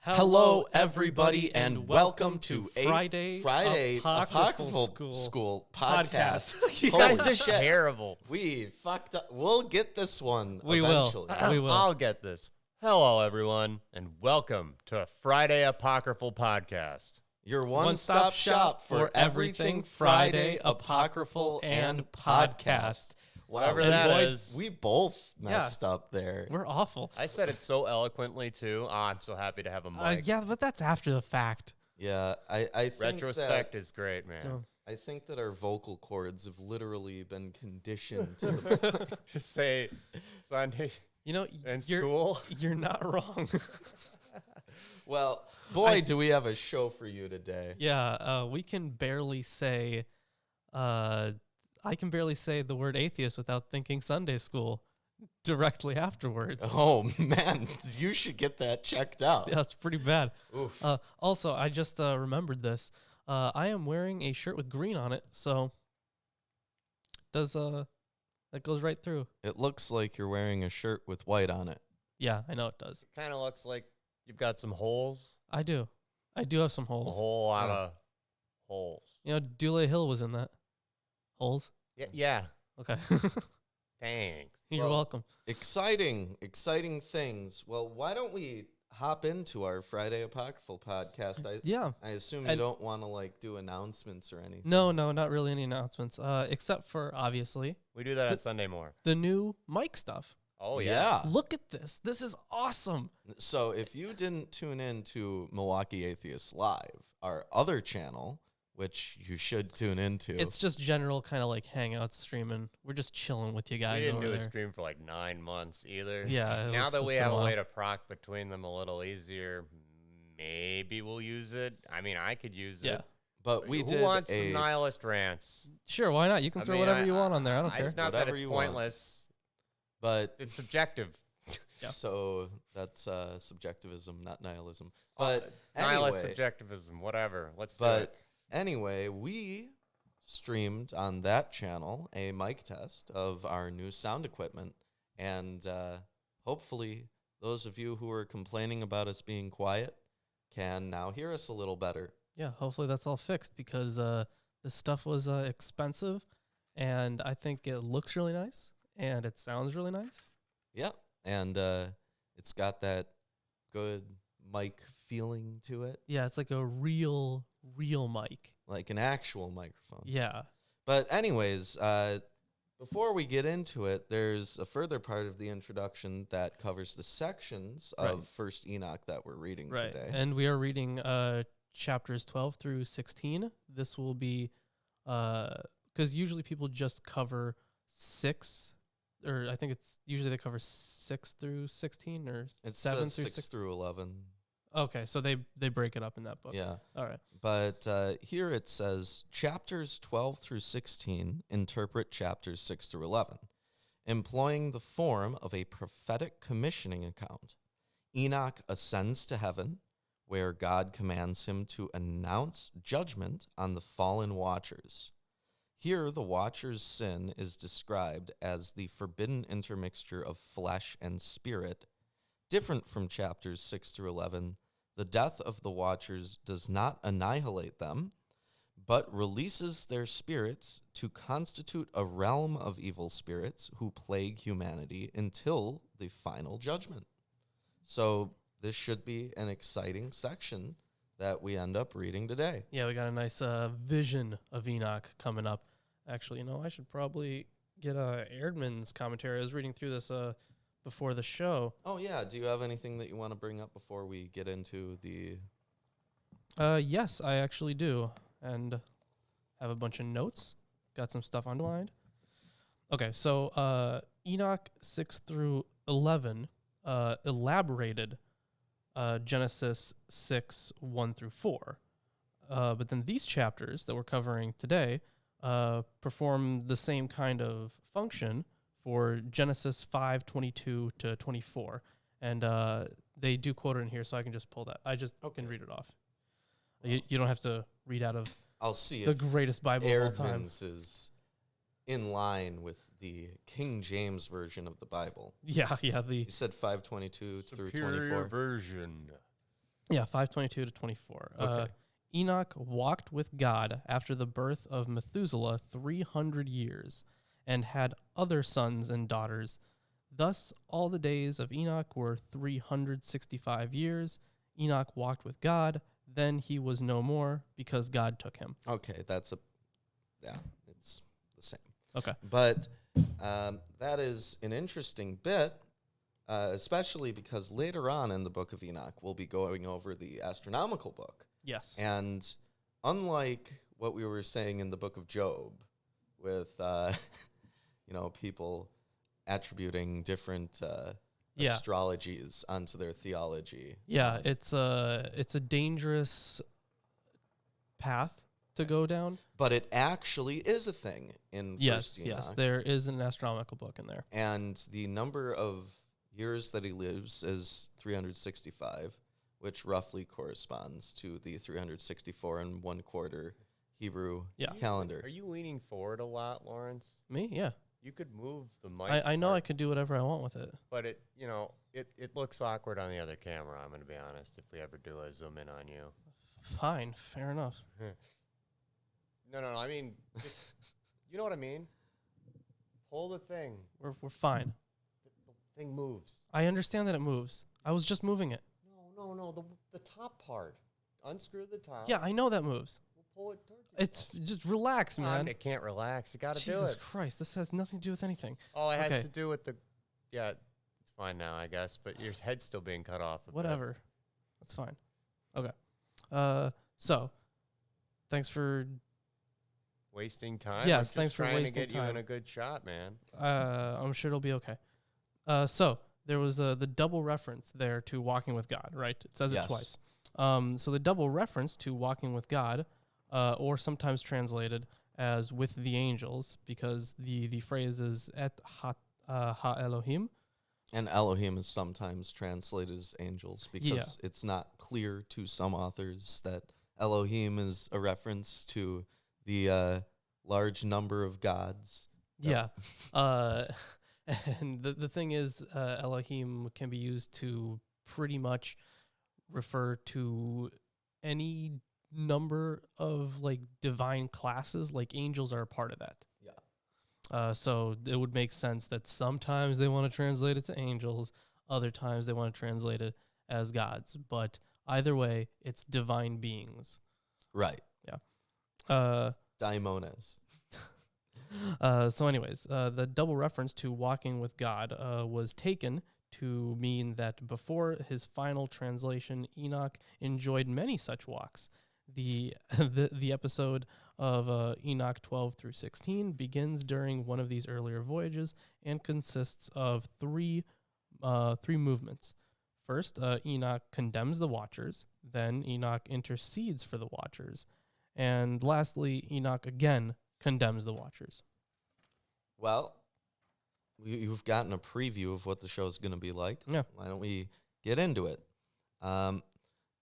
Hello, everybody, and welcome to Friday Apocryphal School podcast. You Holy guys are shit. terrible. We fucked up. We'll get this one We eventually. will. We will. I'll get this. Hello, everyone, and welcome to Friday Apocryphal Podcast. Your one-stop shop for everything Friday, Apocryphal, and podcast. Whatever and that boy, is. We both messed up there. We're awful. I said it so eloquently, too. Oh, I'm so happy to have a mic. Yeah, but that's after the fact. Yeah, I think Retrospect is great, man. So, I think that our vocal cords have literally been conditioned to the Just say Sunday you know, in you're, school. you're not wrong. Well, boy, do we have a show for you today. Yeah, we can barely say, I can barely say the word atheist without thinking Sunday school directly afterwards. Oh, man, you should get that checked out. Yeah, it's pretty bad. Oof. Also, I just remembered this. I am wearing a shirt with green on it, so that goes right through. It looks like you're wearing a shirt with white on it. Yeah, I know it does. Kind of looks like you've got some holes. I do have some A holes. whole lot of holes. You know, Dule Hill was in that. Holes? Yeah. Okay. Thanks. You're Well, welcome. Exciting things. Well, why don't we hop into our Friday Apocryphal podcast? Yeah. I assume you And- don't want to do announcements or anything. No, not really any announcements. Except for obviously We do that on Sunday more. the new mic stuff. Oh, yeah. Look at this. This is awesome. So if you didn't tune in to Milwaukee Atheists Live, our other channel, which you should tune into. It's just general kind of like hangout streaming. We're just chilling with you guys We didn't over do a there. stream for like 9 months either. Yeah. Now that we have a while. way to proc between them a little easier, maybe we'll use it. I mean, I could use Yeah. it. but we Who did wants a some nihilist rants? Sure, why not? You can I throw mean, whatever you want on there. I don't care. It's not that Whatever it's you want. pointless. but It's subjective. Yeah. so that's subjectivism, not nihilism. But Nihilist anyway, subjectivism, whatever. Let's do But it. anyway, we streamed on that channel a mic test of our new sound equipment, and hopefully those of you who are complaining about us being quiet can now hear us a little better. Yeah, hopefully that's all fixed because this stuff was expensive, and I think it looks really nice, and it sounds really nice. Yeah, and it's got that good mic feeling to it, Yeah, it's like a real mic. like an actual microphone. Yeah. But anyways, before we get into it, there's a further part of the introduction that covers the sections Right. of First Enoch that we're reading Right. today. And we are reading chapters 12 through 16. This will be because usually people just cover 6, or I think it's usually they cover 6 through 16 or It's 7 through 6 through 11. Okay, so they break it up in that book. Yeah. All right. But here it says, chapters 12 through 16 interpret chapters 6 through 11, employing the form of a prophetic commissioning account. Enoch ascends to heaven, where God commands him to announce judgment on the fallen watchers. Here, the watchers' sin is described as the forbidden intermixture of flesh and spirit. Different from chapters 6 through 11, the death of the watchers does not annihilate them, but releases their spirits to constitute a realm of evil spirits who plague humanity until the final judgment. So this should be an exciting section that we end up reading today. Yeah, we got a nice vision of Enoch coming up. Actually, I should probably get Erdman's commentary. I was reading through this before the show. Oh, yeah. Do you have anything that you want to bring up before we get into the... Yes, I actually do. And have a bunch of notes. Got some stuff underlined. Okay, so Enoch 6 through 11 elaborated Genesis 6, 1 through 4. But then these chapters that we're covering today perform the same kind of function for Genesis 5, 22 to 24. And they do quote it in here, so I can just pull that. I just can read it off. You don't have to read out of I'll see the if greatest Bible of all time. Erdman's is in line with the King James version of the Bible. Yeah. You said 522 through 24. version. Yeah, 522 to 24. Okay. Enoch walked with God after the birth of Methuselah 300 years and had other sons and daughters. Thus, all the days of Enoch were 365 years. Enoch walked with God. Then he was no more because God took him. Okay, it's the same. Okay. But that is an interesting bit, especially because later on in the book of Enoch, we'll be going over the astronomical book. Yes. And unlike what we were saying in the book of Job, with people attributing different astrologies onto their theology. Yeah, it's a dangerous path to go down. But it actually is a thing in First Enoch. Yes, there is an astronomical book in there. And the number of years that he lives is 365, which roughly corresponds to the 364 and 1/4 Hebrew calendar. Are you leaning forward a lot, Lawrence? Me? Yeah. You could move the mic. I know I could do whatever I want with it. But it looks awkward on the other camera, I'm going to be honest, if we ever do a zoom in on you. Fine, fair enough. No, I mean, just, you know what I mean? Pull the thing. We're fine. The thing moves. I understand that it moves. I was just moving it. No, the top part. Unscrew the top. Yeah, I know that moves. We'll pull it towards you. It's just relax, man. It can't relax. You got to do Jesus it. Christ, this has nothing to do with anything. All it has to do with yeah, it's fine now, I guess, but your head's still being cut off. Whatever. That's fine. Okay. So, thanks for wasting time. Yes, We're thanks just for trying wasting to get you in time. a good shot, man. I'm sure it'll be okay. So there was the double reference there to walking with God, right? It says it twice. So the double reference to walking with God, or sometimes translated as with the angels, because the phrase is et ha Elohim. And Elohim is sometimes translated as angels because it's not clear to some authors that Elohim is a reference to the large number of gods. Yeah. And the thing is, Elohim can be used to pretty much refer to any number of like divine classes. Like angels are a part of that. Yeah. So it would make sense that sometimes they want to translate it to angels, other times they want to translate it as gods. But either way, it's divine beings. Right. Yeah. Daimones. So anyways, the double reference to walking with God was taken to mean that before his final translation, Enoch enjoyed many such walks. The episode of Enoch 12 through 16 begins during one of these earlier voyages and consists of three movements. First, Enoch condemns the Watchers. Then Enoch intercedes for the Watchers. And lastly, Enoch again condemns the Watchers. Well, you've gotten a preview of what the show is going to be like. Yeah. Why don't we get into it?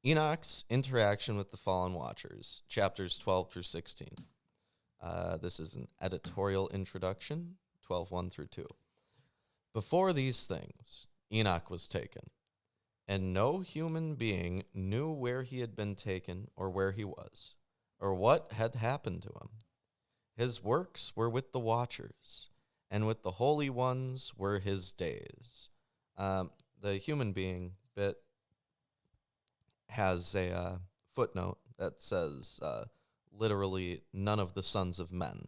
Enoch's interaction with the fallen Watchers, chapters 12 through 16. This is an editorial introduction, 12:1 through 2. Before these things, Enoch was taken, and no human being knew where he had been taken or where he was, or what had happened to him. His works were with the Watchers, and with the holy ones were his days. The human being bit has a footnote that says, literally, none of the sons of men.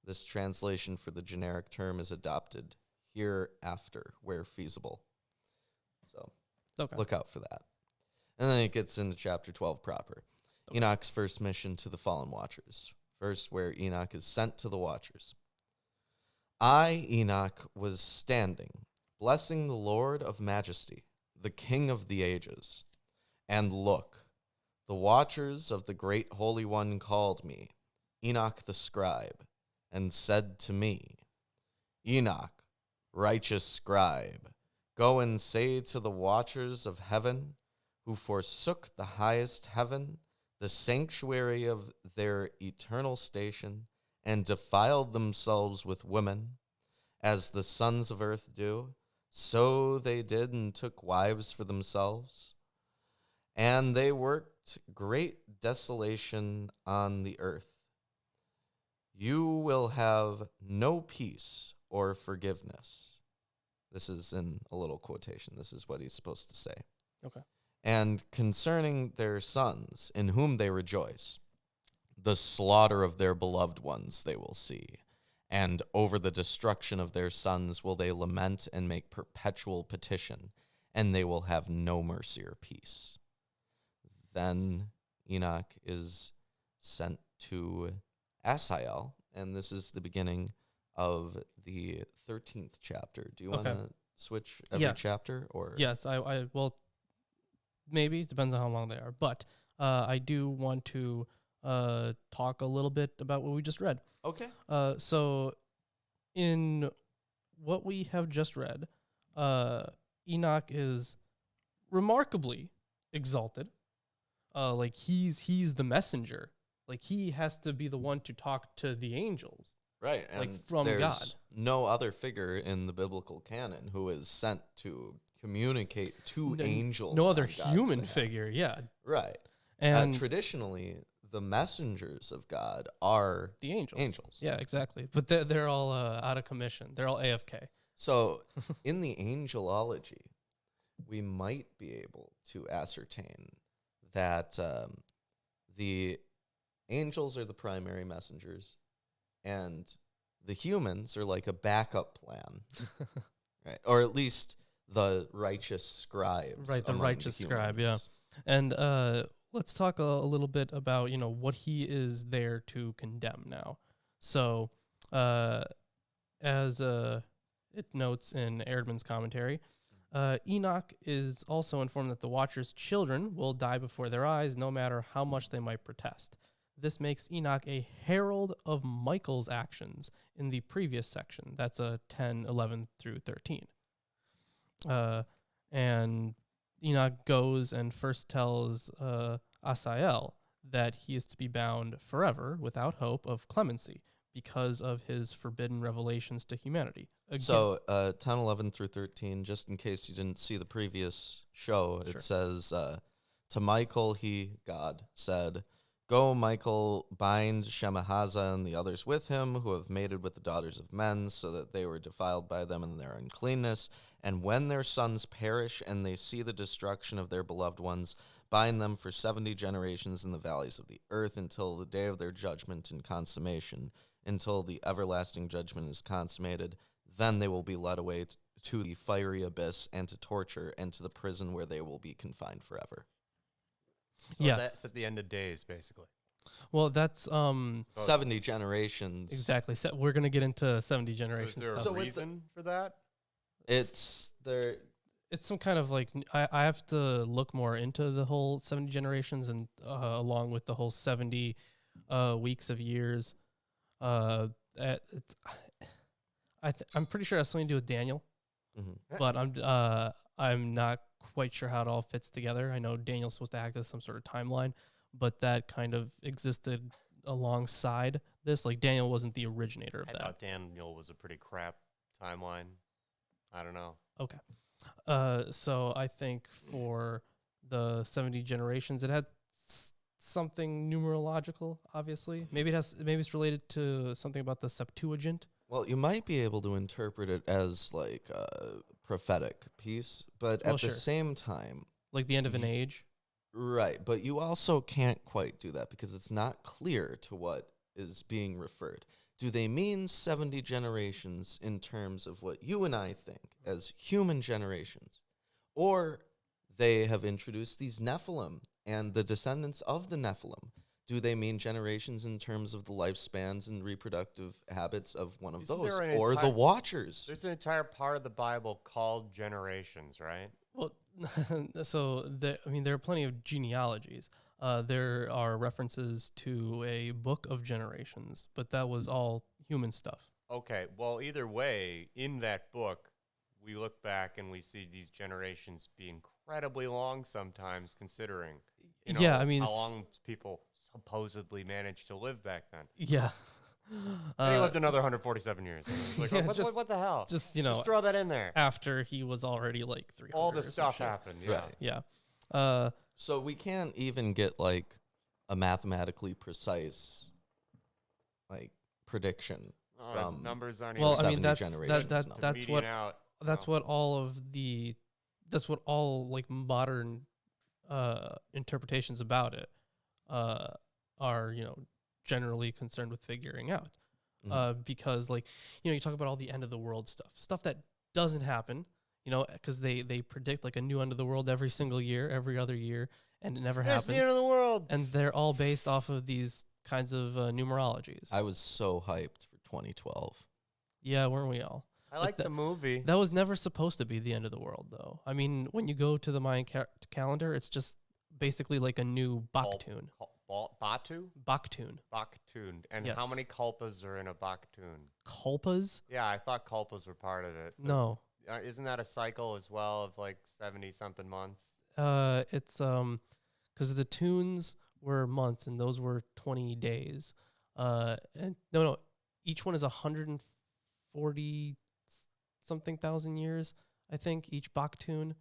This translation for the generic term is adopted hereafter, where feasible. So look out for that. And then it gets into chapter 12 proper. Okay. Enoch's first mission to the fallen Watchers. First, where Enoch is sent to the Watchers. I, Enoch, was standing, blessing the Lord of Majesty, the King of the ages. And look, the Watchers of the Great Holy One called me, Enoch the scribe, and said to me, Enoch, righteous scribe, go and say to the Watchers of heaven, who forsook the highest heaven, the sanctuary of their eternal station, and defiled themselves with women, as the sons of earth do, so they did and took wives for themselves. And they worked great desolation on the earth. You will have no peace or forgiveness. This is in a little quotation. This is what he's supposed to say. Okay. And concerning their sons, in whom they rejoice, the slaughter of their beloved ones they will see, and over the destruction of their sons will they lament and make perpetual petition, and they will have no mercy or peace. Then Enoch is sent to Asael, and this is the beginning of the 13th chapter. Do you want to switch every chapter? Or Yes, I well, maybe. It depends on how long they are. But I do want to talk a little bit about what we just read. Okay. So in what we have just read, Enoch is remarkably exalted. Like he's the messenger. Like he has to be the one to talk to the angels. Right. And like from there's God. no other figure in the biblical canon who is sent to communicate to angels. No other on God's human behalf. figure, yeah. Right. And traditionally, the messengers of God are the angels. Yeah, exactly. But they're all out of commission. They're all AFK. So in the angelology, we might be able to ascertain that the angels are the primary messengers, and the humans are like a backup plan, right? Or at least the righteous scribes. Right, the among righteous scribe, yeah. humans. And let's talk a little bit about, what he is there to condemn now. So as it notes in Erdman's commentary, Enoch is also informed that the Watcher's children will die before their eyes, no matter how much they might protest. This makes Enoch a herald of Michael's actions in the previous section. That's 10, 11 through 13. And Enoch goes and first tells Asael that he is to be bound forever without hope of clemency because of his forbidden revelations to humanity. Again, So 10, 11 through 13, just in case you didn't see the previous show, Sure. it says, to Michael, God, said, "Go, Michael, bind Shemahaza and the others with him, who have mated with the daughters of men, so that they were defiled by them in their uncleanness. And when their sons perish and they see the destruction of their beloved ones, bind them for 70 generations in the valleys of the earth until the day of their judgment and consummation, until the everlasting judgment is consummated. Then they will be led away to the fiery abyss and to torture and to the prison where they will be confined forever." So Yeah. that's at the end of days, basically. well, that's 70 generations. exactly. We're gonna get into 70 So is generations. there a stuff. So with reason for that? It's there. It's some kind of like I have to look more into the whole 70 generations and along with the whole 70 weeks of years. I'm pretty sure it has something to do with Daniel, but I'm not quite sure how it all fits together. I know Daniel's supposed to act as some sort of timeline, but that kind of existed alongside this. Like Daniel wasn't the originator of I that. thought Daniel was a pretty crap timeline. I don't know. Okay. So I think for the 70 generations, it had something numerological, obviously. Maybe it's related to something about the Septuagint. Well, you might be able to interpret it as like a prophetic piece, but at Sure. the same time, Like the end of an age. right, but you also can't quite do that because it's not clear to what is being referred. Do they mean 70 generations in terms of what you and I think as human generations? Or they have introduced these Nephilim and the descendants of the Nephilim. Do they mean generations in terms of the lifespans and reproductive habits of one of Isn't those? there an Or the entire- Watchers? There's an entire part of the Bible called generations, right? Well, so there are plenty of genealogies. There are references to a book of generations, but that was all human stuff. Okay, well, either way, in that book, we look back and we see these generations be incredibly long sometimes, considering Yeah, I mean, how long people supposedly managed to live back then. Yeah. And he lived another 147 years. Like, Yeah, what the hell? Just Just throw that in there. after he was already like 300. All or this some stuff shit. happened. Yeah. Right. Yeah. So we can't even get like a mathematically precise like prediction from numbers aren't well, even I mean, 70 generations. that's number. that's what median out. that's No. what all of the that's what all like modern interpretations about it are generally concerned with figuring out. Because like you talk about all the end of the world stuff that doesn't happen, because they predict like a new end of the world every single year, every other year, and it never It's happens. the end of the world. And they're all based off of these kinds of numerologies. I was so hyped for 2012. Yeah, weren't we all? I like the movie. That was never supposed to be the end of the world, though. I mean, when you go to the Mayan calendar, it's just basically like a new Baktun. Batu? Baktun. Baktun. And Yes. how many kulpas are in a Baktun? Kulpas? Yeah, I thought kulpas were part of it. No. Isn't that a cycle as well of like 70-something months? It's because the tunes were months and those were 20 days. And no, each one is 140 something thousand years, I think, each Baktun.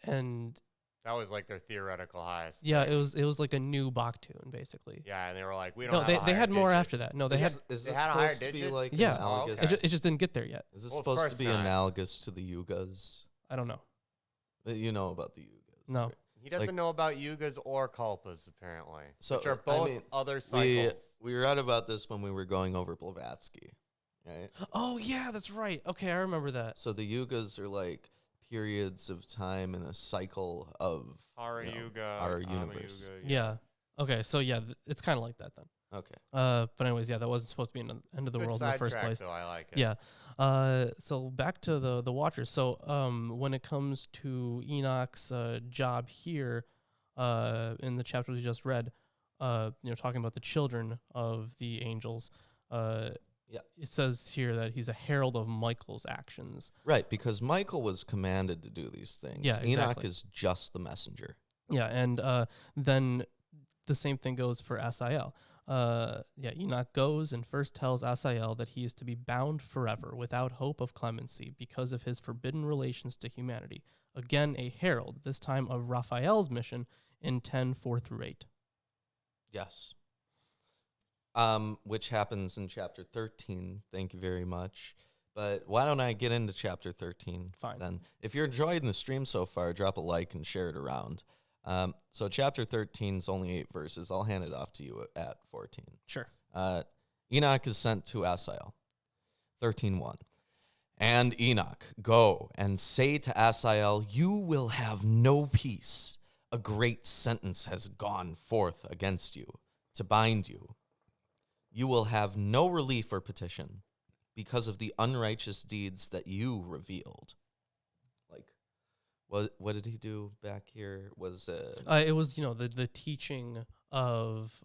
And That was like their theoretical highest. yeah, it was like a new Baktun, basically. Yeah, and they were like, we don't No, have they a higher had more digit. after that. No, they had. Is they this had a higher supposed to be digit? like Yeah. analogous? Oh, okay. It just didn't get there yet. Is this Well, of supposed course to be not. analogous to the Yugas? I don't know. You know about the Yugas. No. right? He doesn't Like- know about yugas or kalpas, apparently. So, which are I both mean, other cycles. We read about this when we were going over Blavatsky, right? Oh yeah, that's right. Okay, I remember that. So the Yugas are like periods of time in a cycle of Our you know, yuga. our Ama universe. yuga, Yeah. Okay, so yeah, it's kind of like that then. Okay. But anyways, yeah, that wasn't supposed to be an end of the Good world in the first sidetrack, place. though, I like it. Yeah. So back to the Watchers. So when it comes to Enoch's job here, in the chapter we just read, talking about the children of the angels, Yeah. it says here that he's a herald of Michael's actions. Right, because Michael was commanded to do these things. Yeah, Enoch exactly. is just the messenger. Yeah, and then the same thing goes for Asael. Enoch goes and first tells Asael that he is to be bound forever without hope of clemency because of his forbidden relations to humanity. Again, a herald, this time of Raphael's mission in 10:4-8. Yes. Which happens in chapter 13. Thank you very much. But why don't I get into chapter 13 Fine. then? If you're enjoying the stream so far, drop a like and share it around. So chapter 13 is only 8 verses. I'll hand it off to you at 14. Sure. Enoch is sent to Asael. 13:1. And Enoch, go and say to Asael, you will have no peace. A great sentence has gone forth against you to bind you. You will have no relief or petition because of the unrighteous deeds that you revealed. Like, what did he do back here? It was the teaching of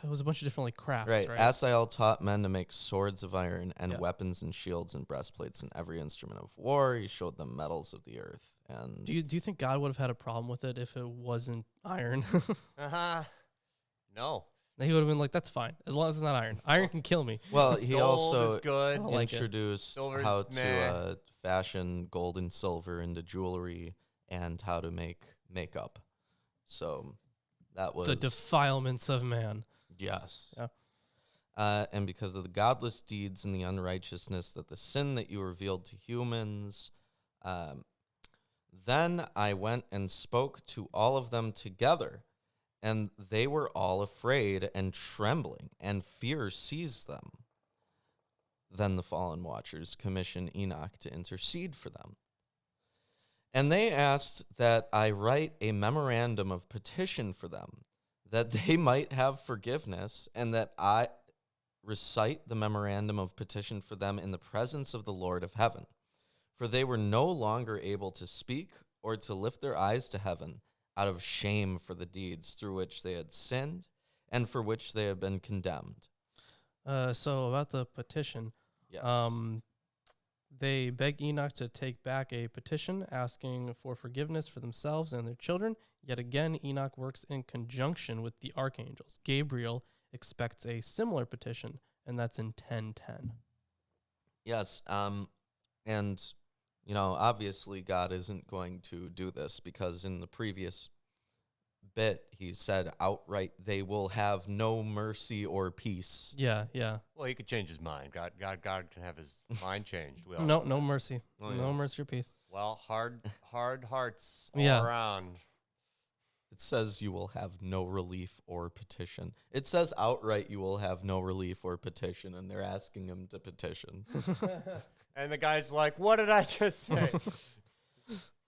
it was a bunch of different like crafts, right. right? Asael taught men to make swords of iron and Yeah. weapons and shields and breastplates and every instrument of war. He showed them metals of the earth. And Do you think God would have had a problem with it if it wasn't iron? No. He would have been like, "That's fine, as long as it's not iron. Iron can kill me." well, he Gold also is good. I don't like it. introduced Silver's how meh. to fashion gold and silver into jewelry and how to make makeup. So that was The defilements of man. yes. Yeah. And because of the godless deeds and the unrighteousness that the sin that you revealed to humans, then I went and spoke to all of them together, and they were all afraid and trembling, and fear seized them. Then the fallen watchers commissioned Enoch to intercede for them. And they asked that I write a memorandum of petition for them, that they might have forgiveness, and that I recite the memorandum of petition for them in the presence of the Lord of heaven. For they were no longer able to speak or to lift their eyes to heaven out of shame for the deeds through which they had sinned and for which they had been condemned. So about the petition, Yes. they beg Enoch to take back a petition asking for forgiveness for themselves and their children. Yet again, Enoch works in conjunction with the archangels. Gabriel expects a similar petition, and that's in 10:10. Yes. And Obviously God isn't going to do this because in the previous bit he said outright they will have no mercy or peace. Yeah. Well, he could change his mind. God can have his mind changed. We all No, know no that. mercy. Oh, No yeah. mercy or peace. Well, hard hearts all Yeah. around. It says you will have no relief or petition. It says outright you will have no relief or petition, and they're asking him to petition. And the guy's like, "What did I just say?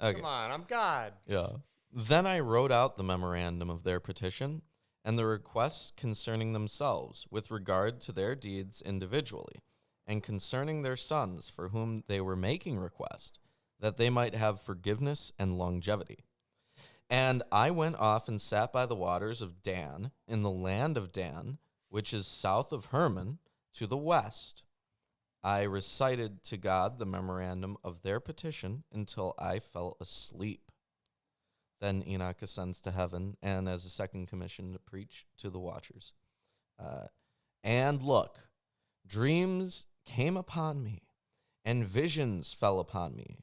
Okay. Come on, I'm God." Yeah. Then I wrote out the memorandum of their petition and the requests concerning themselves with regard to their deeds individually, and concerning their sons for whom they were making request, that they might have forgiveness and longevity. And I went off and sat by the waters of Dan, in the land of Dan, which is south of Hermon, to the west. I recited to God the memorandum of their petition until I fell asleep. Then Enoch ascends to heaven, and as a second commission to preach to the watchers. And look, dreams came upon me, and visions fell upon me.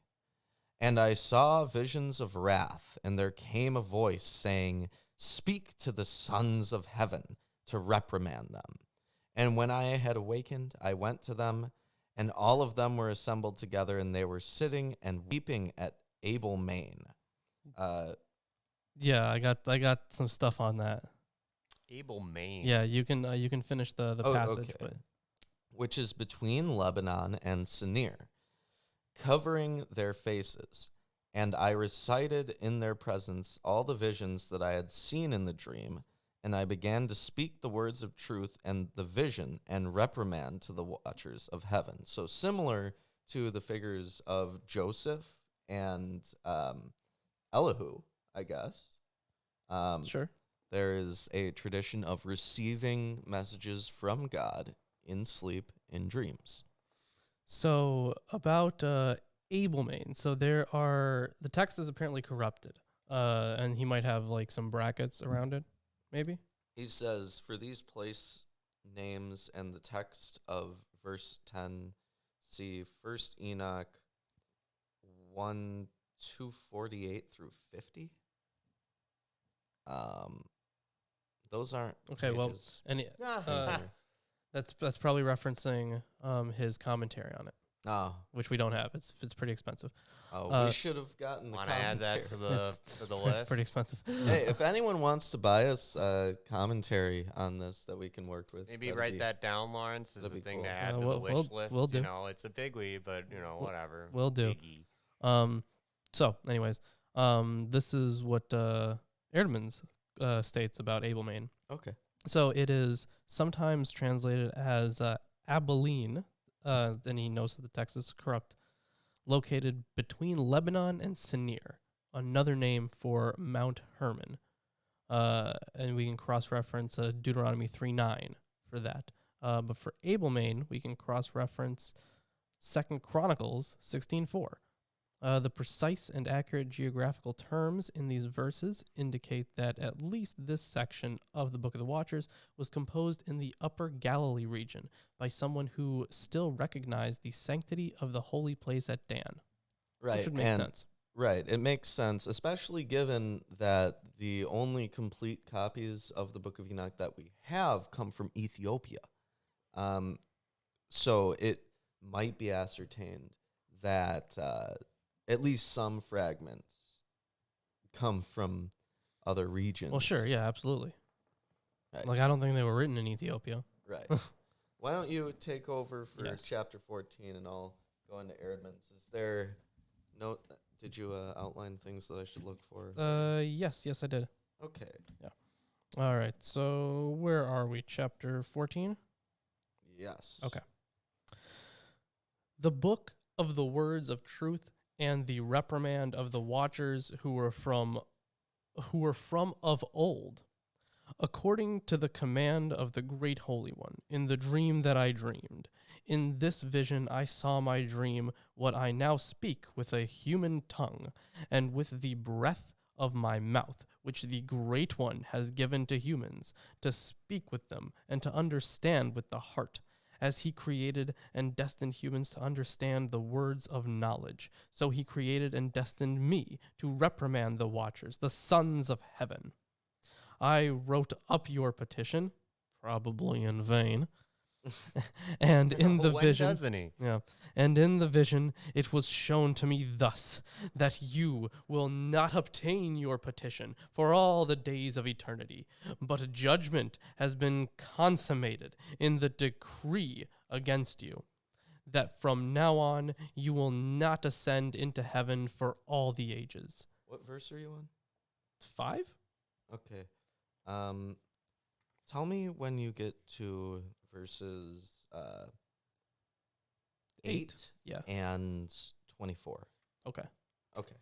And I saw visions of wrath, and there came a voice saying, "Speak to the sons of heaven to reprimand them." And when I had awakened, I went to them, and all of them were assembled together, and they were sitting and weeping at Abel Main. Yeah, I got some stuff on that. Abel Main. Yeah, you can finish the passage, okay. but Which is between Lebanon and Sinir, covering their faces. And I recited in their presence all the visions that I had seen in the dream, and I began to speak the words of truth and the vision and reprimand to the watchers of heaven. So similar to the figures of Joseph and Elihu, I guess. sure. There is a tradition of receiving messages from God in sleep, in dreams. So about Abel Main. So the text is apparently corrupted, and he might have like some brackets around it, maybe. He says, for these place names and the text of verse 10, see 1 Enoch 1, 248 through 50. Those aren't Okay, well, pages. and Ah. that's probably referencing his commentary on it, Oh, which we don't have. It's pretty expensive. we should have gotten the Want to add that commentary. to the list? Pretty expensive. Hey, if anyone wants to buy us commentary on this that we can work with, Maybe that'd write be- that down, Lawrence, as a that'd be thing cool. to add to the We'll- wish we'll- list. we'll do. It's a biggie, but whatever. We'll do. Biggie. So anyways, this is what Erdman's states about Abel Main. Okay. So it is sometimes translated as Abilene, and he knows that the text is corrupt, located between Lebanon and Sinir, another name for Mount Hermon. And we can cross-reference Deuteronomy 3:9 for that. But for Abel Main, we can cross-reference 2 Chronicles 16:4. The precise and accurate geographical terms in these verses indicate that at least this section of the Book of the Watchers was composed in the Upper Galilee region by someone who still recognized the sanctity of the holy place at Dan. Right. Which would make sense. Right. It makes sense, especially given that the only complete copies of the Book of Enoch that we have come from Ethiopia. So it might be ascertained that at least some fragments come from other regions. Well, sure, yeah, absolutely. Right. Like, I don't think they were written in Ethiopia. Right. Why don't you take over for Yes. chapter 14 and I'll go into Erdman's. Is there no... Did you outline things that I should look for? Yes, I did. Okay. All right, so where are we? Chapter 14? Yes. Okay. The book of the words of truth and the reprimand of the watchers who were from of old, according to the command of the great Holy One, in the dream that I dreamed. In this vision I saw my dream, what I now speak with a human tongue, and with the breath of my mouth, which the Great One has given to humans, to speak with them, and to understand with the heart, As he created and destined humans to understand the words of knowledge, so he created and destined me to reprimand the watchers, the sons of heaven. I wrote up your petition, probably in vain, and in the When vision, doesn't he? yeah, and in the vision it was shown to me thus, that you will not obtain your petition for all the days of eternity, but judgment has been consummated in the decree against you, that from now on you will not ascend into heaven for all the ages. What verse are you on? 5? Okay. Tell me when you get to verses 8 Yeah. and 24. Okay. Okay.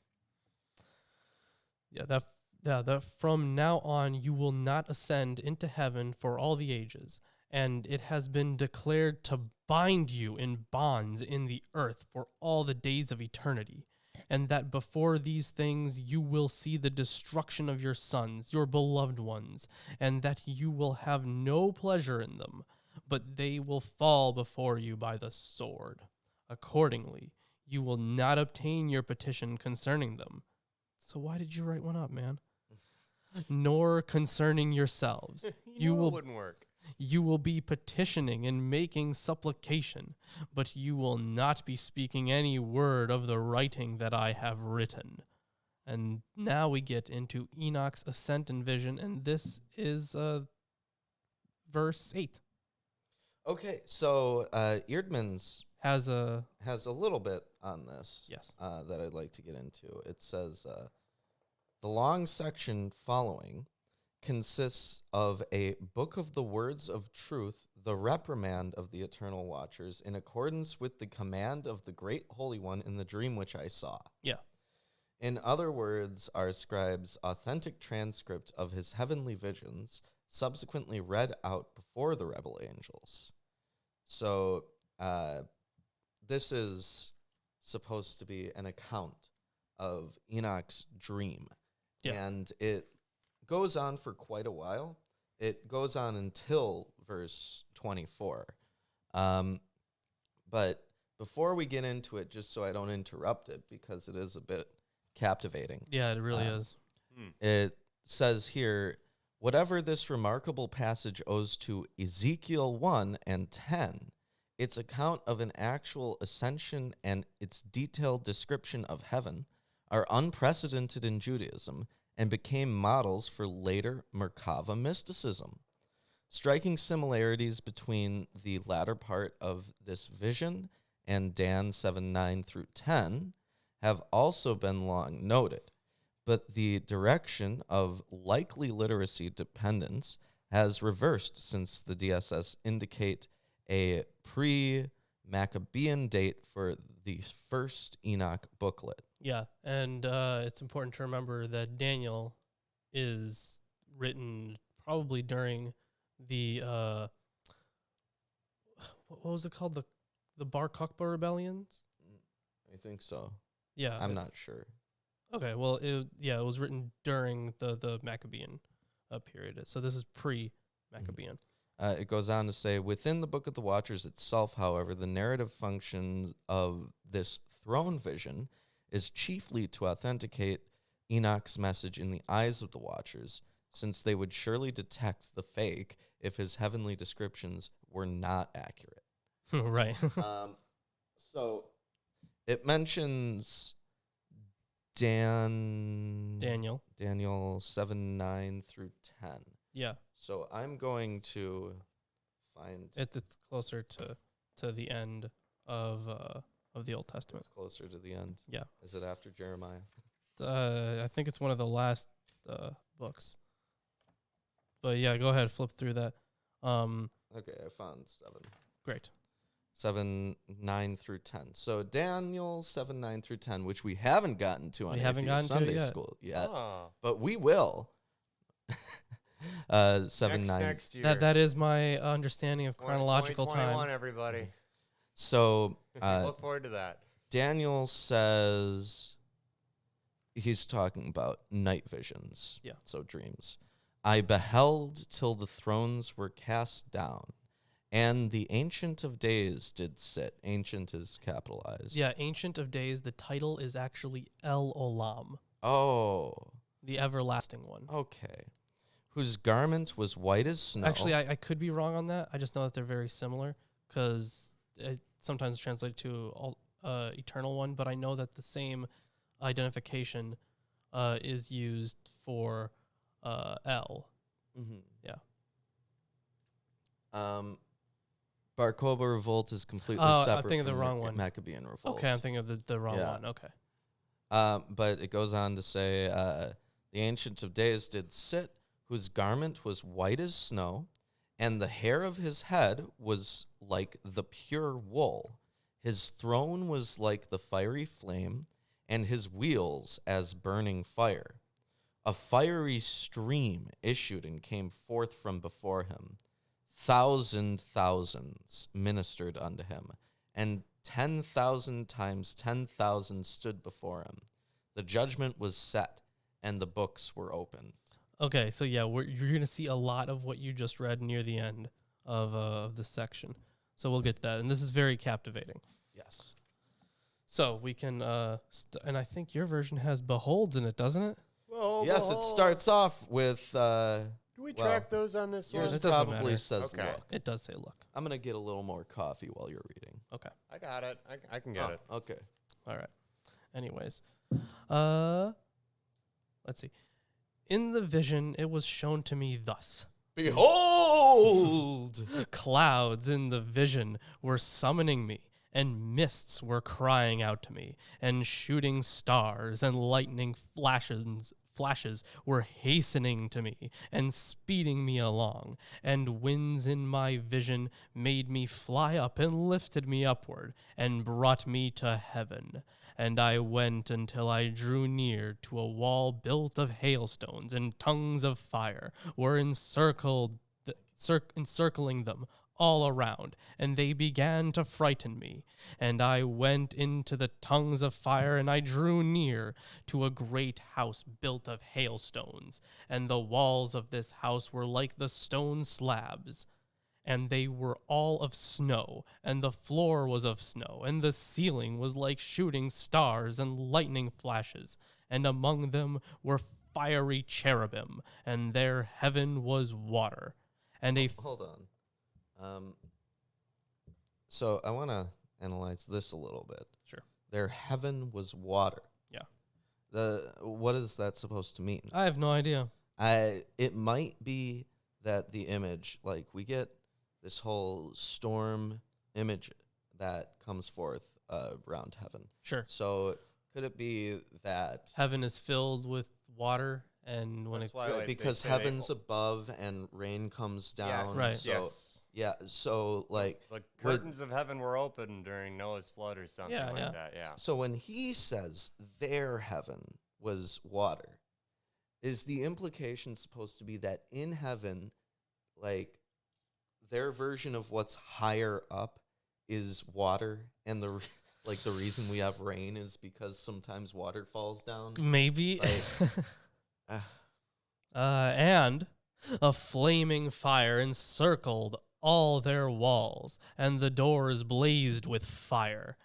Yeah, that from now on you will not ascend into heaven for all the ages, and it has been declared to bind you in bonds in the earth for all the days of eternity, and that before these things you will see the destruction of your sons, your beloved ones, and that you will have no pleasure in them, but they will fall before you by the sword. Accordingly, you will not obtain your petition concerning them. So why did you write one up, man? Nor concerning yourselves. You know it wouldn't work. You will be petitioning and making supplication, but you will not be speaking any word of the writing that I have written. And now we get into Enoch's ascent and vision, and this is verse 8. Okay, so Eerdmans Has a has a little bit on this yes. that I'd like to get into. It says, the long section following consists of a book of the words of truth, the reprimand of the eternal watchers, in accordance with the command of the great Holy One in the dream which I saw. Yeah. In other words, our scribe's authentic transcript of his heavenly visions, subsequently read out before the rebel angels. So, this is supposed to be an account of Enoch's dream. Yeah. And it goes on for quite a while. It goes on until verse 24. But before we get into it, just so I don't interrupt it, because it is a bit captivating. Yeah, it really is. It says here, whatever this remarkable passage owes to Ezekiel 1 and 10, its account of an actual ascension and its detailed description of heaven are unprecedented in Judaism and became models for later Merkava mysticism. Striking similarities between the latter part of this vision and Dan 7:9 through 10 have also been long noted, but the direction of likely literacy dependence has reversed since the DSS indicate a pre-Maccabean date for the first Enoch booklet. Yeah, and it's important to remember that Daniel is written probably during the what was it called, the Bar Kokhba rebellions? I think so. Yeah, I'm not sure. Okay, well, it was written during the Maccabean period, so this is pre-Maccabean. It goes on to say, within the Book of the Watchers itself, however, the narrative functions of this throne vision is chiefly to authenticate Enoch's message in the eyes of the Watchers, since they would surely detect the fake if his heavenly descriptions were not accurate. Right. So it mentions Daniel 7:9 through 10. Yeah. So I'm going to find It's closer to the end of the Old Testament. it's closer to the end. Yeah. Is it after Jeremiah? I think it's one of the last books. But yeah, go ahead, flip through that. Okay, I found 7. Great. 7:9 through 10. So Daniel 7:9 through 10, which we haven't gotten to on We haven't Atheist gotten to it Sunday yet. School yet, Oh, but we will. 7:9. next year. That is my understanding of chronological 2021, time. everybody. So Look forward to that. Daniel says he's talking about night visions. Yeah. So dreams. I beheld till the thrones were cast down, And the Ancient of Days did sit. Ancient is capitalized. Yeah, Ancient of Days, the title is actually El Olam, Oh, the everlasting one. okay. Whose garment was white as snow. Actually, I could be wrong on that. I just know that they're very similar because it sometimes translated to Eternal One, but I know that the same identification is used for El. Mm-hmm. Yeah. Barcoba Revolt is completely Oh, separate I'm thinking of from the wrong one. Maccabean Revolt. Okay, I'm thinking of the wrong Yeah. one. Okay. But it goes on to say, the Ancient of Days did sit, whose garment was white as snow, and the hair of his head was like the pure wool. His throne was like the fiery flame, and his wheels as burning fire. A fiery stream issued and came forth from before him. Thousands ministered unto him, and 10,000 times 10,000 stood before him. The judgment was set, and the books were opened. Okay, so yeah, you're going to see a lot of what you just read near the end of this section. So we'll get to that, and this is very captivating. Yes. So we can, and I think your version has beholds in it, doesn't it? Well, Yes, it starts off with, Do we track those on this one? yours it doesn't probably matter. says Okay. look. It does say look. I'm going to get a little more coffee while you're reading. Okay. I got it. I can get it. Okay. All right. Anyways, let's see. In the vision, it was shown to me thus. Behold! Clouds in the vision were summoning me, and mists were crying out to me, and shooting stars and lightning flashes were hastening to me and speeding me along, and winds in my vision made me fly up and lifted me upward and brought me to heaven. And I went until I drew near to a wall built of hailstones, and tongues of fire were encircling them all around, and they began to frighten me. And I went into the tongues of fire, and I drew near to a great house built of hailstones, and the walls of this house were like the stone slabs. And they were all of snow, and the floor was of snow, and the ceiling was like shooting stars and lightning flashes, and among them were fiery cherubim, and their heaven was water. And Hold on. So I want to analyze this a little bit. Sure. Their heaven was water. Yeah. What is that supposed to mean? I have no idea. It might be that the image, like we get this whole storm image that comes forth around heaven. Sure. So could it be that Heaven is filled with water, and when That's why they because say heaven's above and rain comes down? Yes. Right. So, Yes. yeah. So like The curtains of heaven were open during Noah's flood or something Yeah, like yeah. that. Yeah. So when he says their heaven was water, is the implication supposed to be that in heaven, like their version of what's higher up is water, and the reason we have rain is because sometimes water falls down? maybe. Like, And a flaming fire encircled all their walls, and the doors blazed with fire.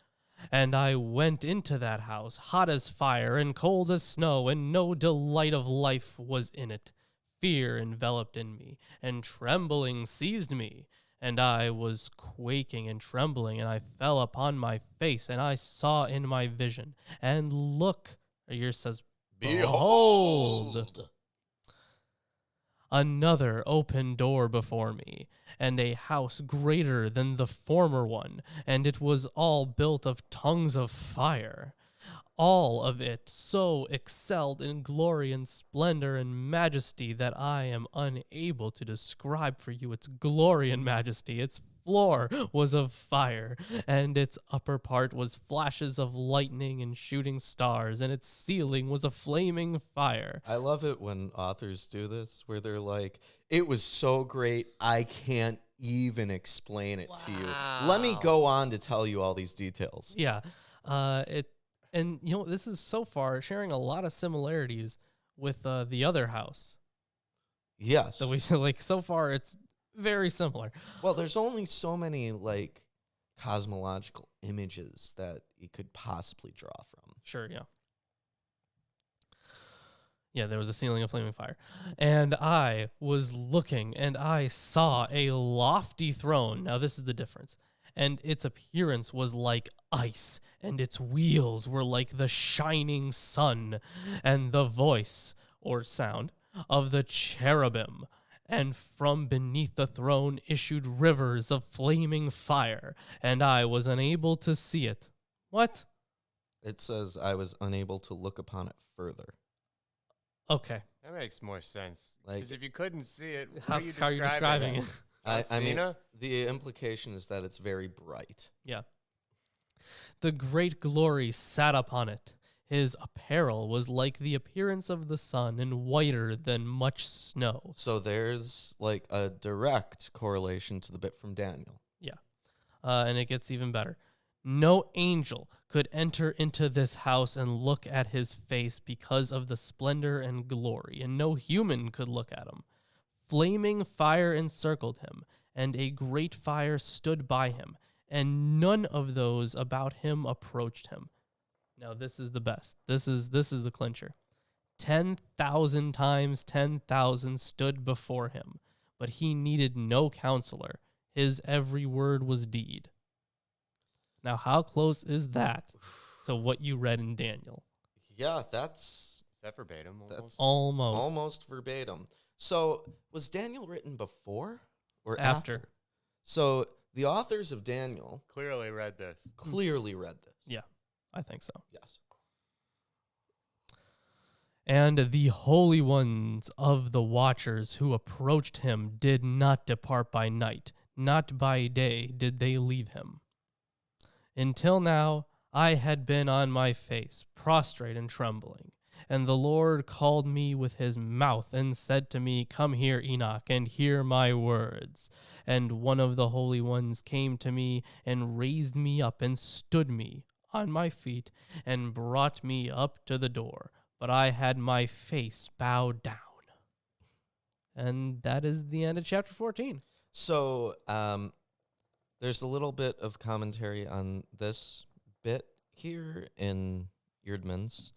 And I went into that house, hot as fire and cold as snow, and no delight of life was in it. Fear enveloped in me, and trembling seized me. And I was quaking and trembling, and I fell upon my face, and I saw in my vision, and look, yours says, behold, another open door before me, and a house greater than the former one, and it was all built of tongues of fire. All of it so excelled in glory and splendor and majesty that I am unable to describe for you its glory and majesty. Its floor was of fire, and its upper part was flashes of lightning and shooting stars, and its ceiling was a flaming fire. I love it when authors do this, where they're like, it was so great, I can't even explain it to you. Let me go on to tell you all these details. Yeah. And you know, this is so far sharing a lot of similarities with the other house. Yes. So we like so far it's Very similar. Well, there's only so many, like, cosmological images that you could possibly draw from. Sure, yeah. Yeah, there was a ceiling of flaming fire. And I was looking, and I saw a lofty throne. Now, this is the difference. And its appearance was like ice, and its wheels were like the shining sun, and the voice, or sound, of the cherubim. And from beneath the throne issued rivers of flaming fire, and I was unable to see it. What? It says I was unable to look upon it further. Okay. That makes more sense. Like- Because if you couldn't see it, How how are you are you describing it? it? I mean, Cena? the implication is that it's very bright. Yeah. The great glory sat upon it. His apparel was like the appearance of the sun and whiter than much snow. So there's, like, a direct correlation to the bit from Daniel. And it gets even better. No angel could enter into this house and look at his face because of the splendor and glory, and no human could look at him. Flaming fire encircled him, and a great fire stood by him, and none of those about him approached him. Now this is the best. This is the clincher. 10,000 times 10,000 stood before him, but he needed no counselor. His every word was deed. Now, how close is that to what you read in Daniel? Yeah, that's Is that verbatim? That's- Almost? Almost. verbatim. So was Daniel written before or After. after? So the authors of Daniel Clearly read this. clearly read this. Yeah, I think so. Yes. And the holy ones of the watchers who approached him did not depart by night, not by day did they leave him. Until now, I had been on my face, prostrate and trembling. And the Lord called me with his mouth and said to me, Come here, Enoch, and hear my words. And one of the holy ones came to me and raised me up and stood me on my feet and brought me up to the door. But I had my face bowed down. And that is the end of chapter 14. So there's a little bit of commentary on this bit here in Eerdmans,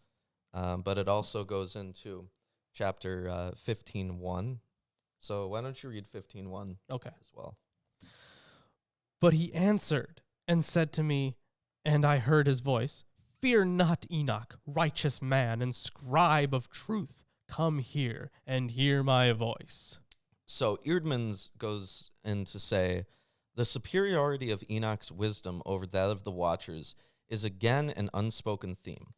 but it also goes into chapter 15:1. So why don't you read 15:1 Okay. as well? But he answered and said to me, and I heard his voice, Fear not, Enoch, righteous man and scribe of truth. Come here and hear my voice. So Eerdmans goes in to say, the superiority of Enoch's wisdom over that of the watchers is again an unspoken theme.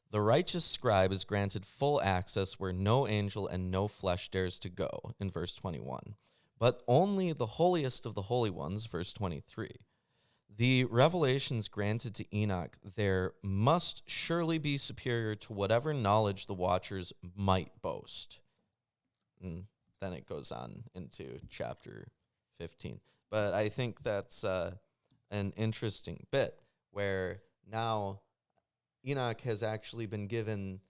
The righteous scribe is granted full access where no angel and no flesh dares to go, in verse 21, but only the holiest of the holy ones, verse 23. The revelations granted to Enoch there must surely be superior to whatever knowledge the watchers might boast. And then it goes on into chapter 15. But I think that's an interesting bit where now Enoch has actually been given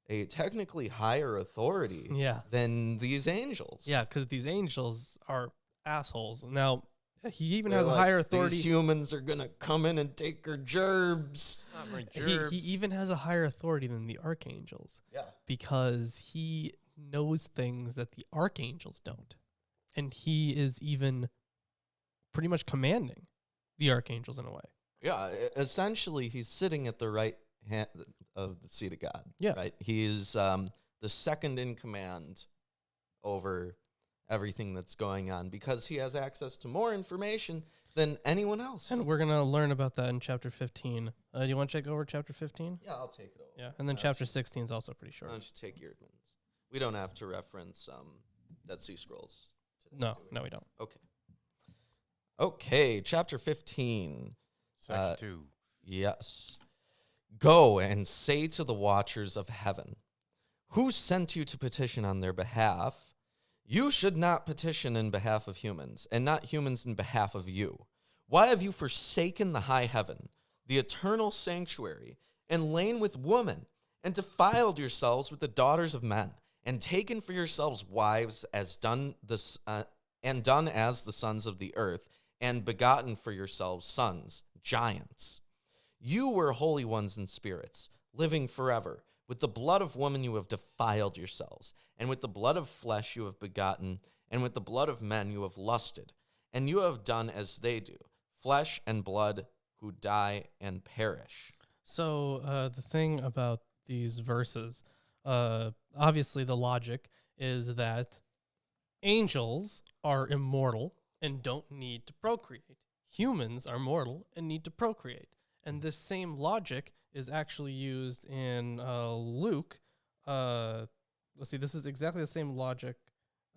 a technically higher authority Yeah. than these angels. Yeah, because these angels are assholes. Now, he even They're has a like, higher authority. These humans are going to come in and take our gerbs. Not my He gerbs. even has a higher authority than the archangels Yeah. because he knows things that the archangels don't. And he is even pretty much commanding the archangels in a way. Yeah, essentially, he's sitting at the right hand of the seat of God. Yeah. Right? He's the second in command over everything that's going on because he has access to more information than anyone else. And we're going to learn about that in chapter 15. Do you want to check over chapter 15? Yeah, I'll take it over. Yeah. And then chapter 16 is also pretty short. Why don't you take Eerdmans? We don't have to reference Dead Sea Scrolls today, No, do we? no, we don't. Okay. Okay, chapter 15. Section 2. Yes. Go and say to the watchers of heaven, who sent you to petition on their behalf? You should not petition in behalf of humans, and not humans in behalf of you. Why have you forsaken the high heaven, the eternal sanctuary, and lain with women, and defiled yourselves with the daughters of men, and taken for yourselves wives, as done this, and done as the sons of the earth, and begotten for yourselves sons, giants. You were holy ones in spirits, living forever. With the blood of woman you have defiled yourselves, and with the blood of flesh you have begotten, and with the blood of men you have lusted. And you have done as they do, flesh and blood who die and perish. So the thing about these verses, obviously the logic is that angels are immortal and don't need to procreate. Humans are mortal and need to procreate. And this same logic is actually used in Luke. Let's see, this is exactly the same logic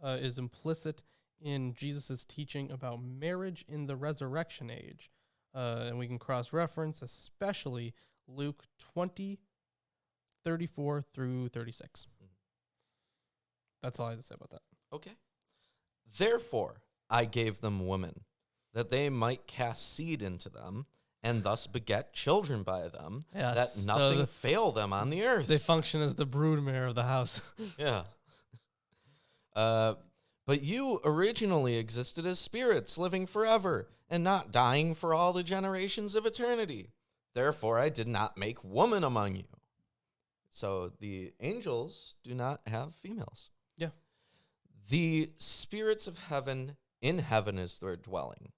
is implicit in Jesus' teaching about marriage in the resurrection age. And we can cross-reference, especially Luke 20:34 through 36. That's all I have to say about that. Okay. Therefore, I gave them women, that they might cast seed into them, and thus beget children by them, Yes, that nothing fail them on the earth. They function as the broodmare of the house. Yeah. But you originally existed as spirits, living forever, and not dying for all the generations of eternity. Therefore, I did not make woman among you. So the angels do not have females. Yeah. The spirits of heaven, in heaven is their dwelling.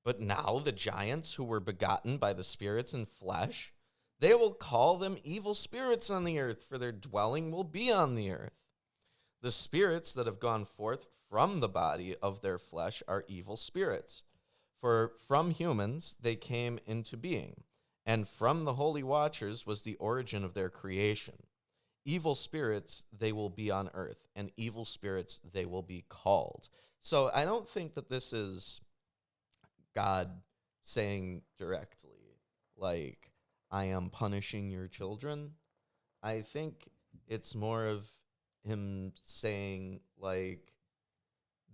But now the giants who were begotten by the spirits in flesh, they will call them evil spirits on the earth, for their dwelling will be on the earth. The spirits that have gone forth from the body of their flesh are evil spirits. For from humans they came into being, and from the holy watchers was the origin of their creation. Evil spirits they will be on earth, and evil spirits they will be called. So I don't think that this is God saying directly, like, I am punishing your children. I think it's more of him saying, like,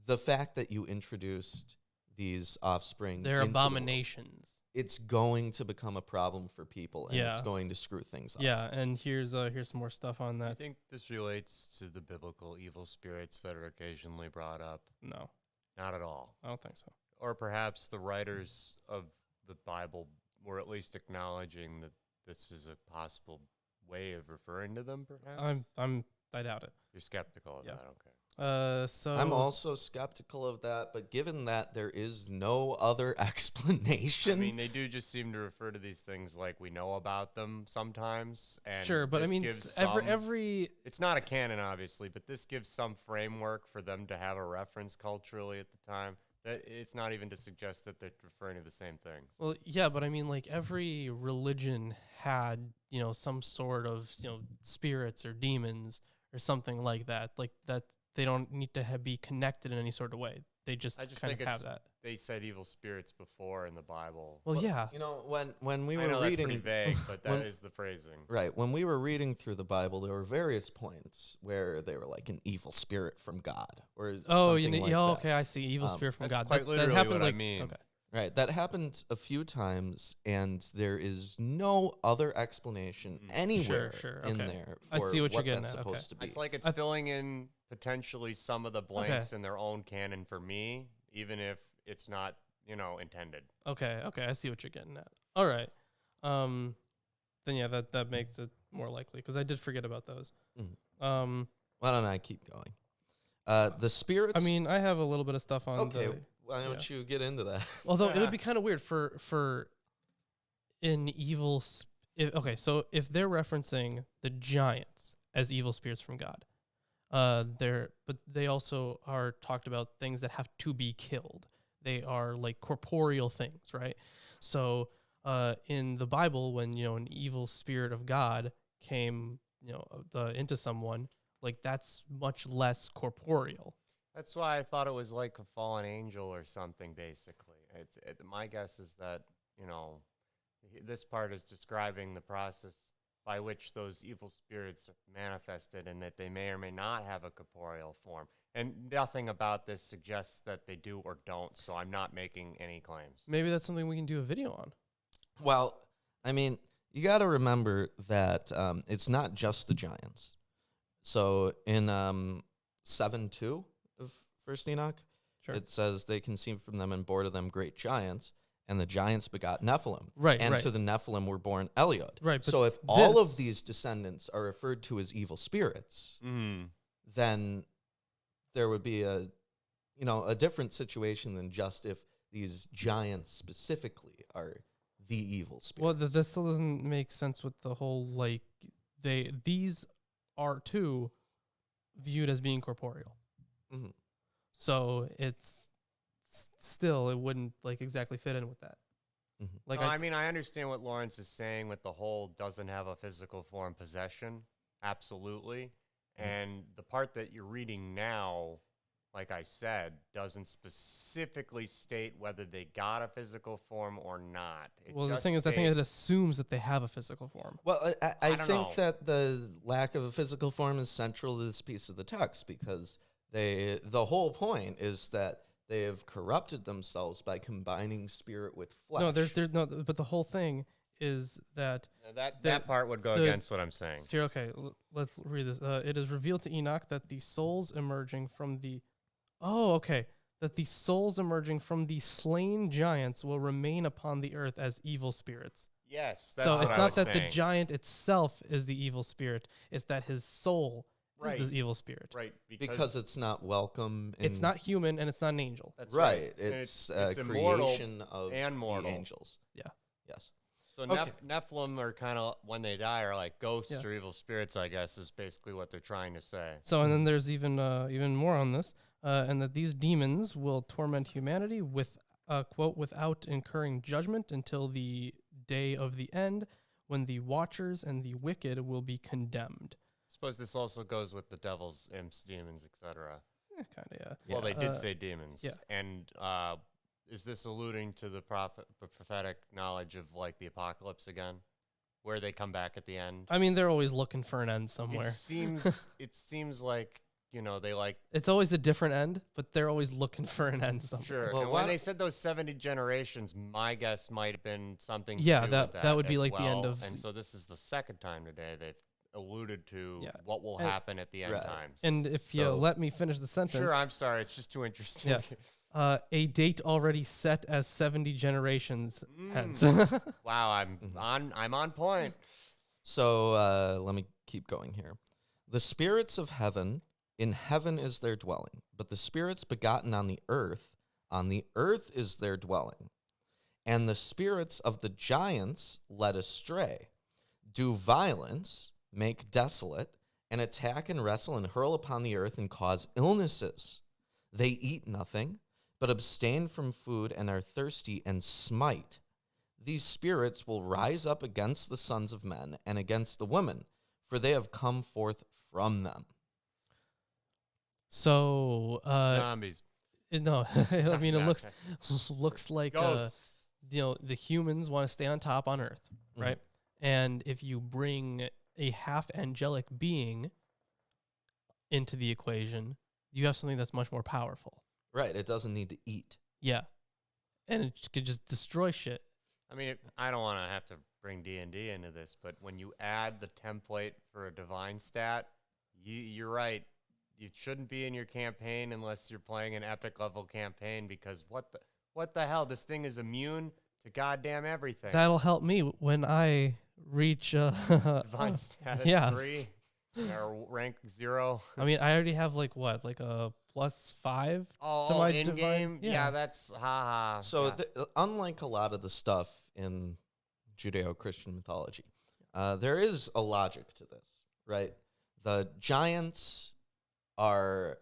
the fact that you introduced these offspring, They're into the world, abominations. it's going to become a problem for people, and it's Yeah. going to screw things up. Yeah, and here's some more stuff on I that. think this relates to the biblical evil spirits that are occasionally brought up. No, Not at all. I don't think so. Or perhaps the writers of the Bible were at least acknowledging that this is a possible way of referring to them, perhaps? I doubt it. You're skeptical of Yeah. that, okay. So I'm also skeptical of that, but given that there is no other explanation. I mean, they do just seem to refer to these things like we know about them sometimes. And sure, but I this mean, gives every it's not a canon, obviously, but this gives some framework for them to have a reference culturally at the time. That it's not even to suggest that they're referring to the same things. well, yeah, but I mean, like every religion had some sort of spirits or demons or something like that. Like that, they don't need to be connected in any sort of way. They just I just kind think of have that. they said evil spirits before in the Bible. Well, yeah. You know, when we I were know reading, that's pretty vague, but that when- is the phrasing. right, when we were reading through the Bible, there were various points where they were like an evil spirit from God, or Oh, something like that. okay, I see. Evil spirit from That's God. quite That literally happened what I like mean. okay. Right, that happened a few times, and there is no other explanation anywhere sure, in okay. there I for see what you're getting that's at, okay. supposed to be. It's like it's filling in potentially some of the blanks in their own canon for me, even if it's not, intended. Okay, I see what you're getting at. All right. Then yeah, that makes it more likely because I did forget about those. Why don't I keep going? The spirits. I mean, I have a little bit of stuff on okay. the. Why don't you get into that? Although it would be kind of weird for an evil. So if they're referencing the giants as evil spirits from God, but they also are talked about things that have to be killed. They are like corporeal things, right? So in the Bible, when an evil spirit of God came, into someone, like that's much less corporeal. That's why I thought it was like a fallen angel or something, basically. My guess is that, this part is describing the process by which those evil spirits manifested and that they may or may not have a corporeal form. And nothing about this suggests that they do or don't, so I'm not making any claims. Maybe that's something we can do a video on. Well, I mean, you got to remember that it's not just the giants. So in 7:2 of First Enoch, Sure. It says they conceived from them and bore to them great giants, and the giants begot Nephilim. Right, and right. to the Nephilim were born Eliod. Right, but So if all of this- these descendants are referred to as evil spirits, Mm. then there would be a different situation than just if these giants specifically are the evil spirits. Well, this still doesn't make sense with the whole, like, these are too viewed as being corporeal. Mhm. So it's still, it wouldn't, like, exactly fit in with that. Mhm. Like, No, I mean, I understand what Lawrence is saying with the whole doesn't have a physical form possession. Absolutely. And the part that you're reading now, like I said, doesn't specifically state whether they got a physical form or not. It well, the just thing is, I think it states- assumes that they have a physical form. Well, I I don't think know. that the lack of a physical form is central to this piece of the text because the whole point is that they have corrupted themselves by combining spirit with flesh. No, there's no, but the whole thing is that that part would go the- against what I'm saying. here. Okay, let's read this. It is revealed to Enoch that the souls emerging from the that the souls emerging from the slain giants will remain upon the earth as evil spirits. Yes, that's So what it's I not was that saying. the giant itself is the evil spirit; it's that his soul Right. is the evil spirit. Right, because it's not welcome. It's not human and it's not an angel. That's right. And It's it's a immortal creation of and mortal. the angels. Yeah. Yes. So Okay. Nephilim are kind of, when they die, are like ghosts Yeah. or evil spirits, I guess, is basically what they're trying to say. So, and then there's even more on this, and that these demons will torment humanity with quote without incurring judgment until the day of the end, when the watchers and the wicked will be condemned. Suppose this also goes with the devils, imps, demons, etc. Kind of, yeah. Well, they did Uh, say demons. yeah. And is this alluding to the prophetic knowledge of like the apocalypse again, where they come back at the end? I mean, they're always looking for an end somewhere. It seems like, they like. It's always a different end, but they're always looking for an end somewhere. Sure. Well, and why when they don't- said those 70 generations, my guess might have been something to Yeah, do that- with that would be as like the end well. of- And so this is the second time today they've alluded to Yeah. what will And- happen at the end Right. times. And if you So- let me finish the sentence, Sure, I'm sorry. It's just too interesting. Yeah. A date already set as 70 generations hence. Wow, I'm Mhm. on point. So let me keep going here. The spirits of heaven, in heaven is their dwelling, but the spirits begotten on the earth is their dwelling. And the spirits of the giants led astray, do violence, make desolate, and attack and wrestle and hurl upon the earth and cause illnesses. They eat nothing, but abstain from food and are thirsty and smite. These spirits will rise up against the sons of men and against the women, for they have come forth from them. So, Zombies. no, I mean, it looks like, Ghosts. the humans want to stay on top on Earth, right? And if you bring a half angelic being into the equation, you have something that's much more powerful. Right, it doesn't need to eat. Yeah. And it could just destroy shit. I mean, I don't want to have to bring D&D into this, but when you add the template for a divine stat, you're right. You shouldn't be in your campaign unless you're playing an epic level campaign, because what the hell? This thing is immune to goddamn everything. That'll help me when I reach Divine status yeah. 3 or rank 0. I mean, I already have like a +5 to Oh, my in divine. game? Yeah, that's haha. So, yeah. unlike a lot of the stuff in Judeo-Christian mythology, there is a logic to this, right? The giants are